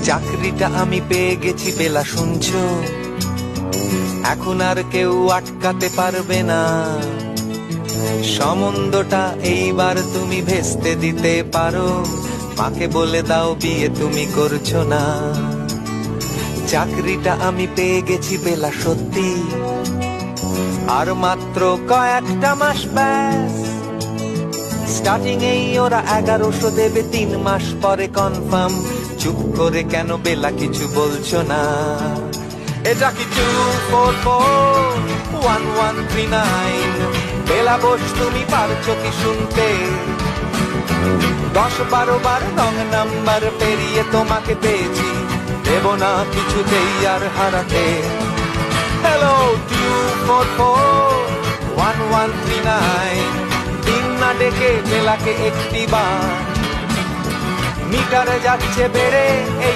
চাকরিটা আমি পেয়ে গেছি বেলা, শুনছো? এখন আর কেউ আটকাতে পারবে না। সম্বন্ধটা এইবার তুমি ভেস্তে দিতে পারো, মাকে বলে দাও বিয়ে তুমি করছো না। চাকরিটা আমি পেয়ে গেছি বেলা, সত্যি আর মাত্র কয়েকটা মাস ব্যাস। স্টার্টিং এই ওরা 1100 দেবে, 3 মাস পরে কনফার্ম। চুপ করে কেন বেলা কিছু বলছো না? এটা কি 2441139? বেলা বোস তুমি পারছো কি শুনতে? 10-12 বার রং নাম্বার পেরিয়ে তোমাকে পেয়েছি, দেব না কিছুতেই আর হারাতে। হ্যালো 2441139, দিন না ডেকে বেলাকে একটি বার। মিটারে যাচ্ছে বেড়ে এই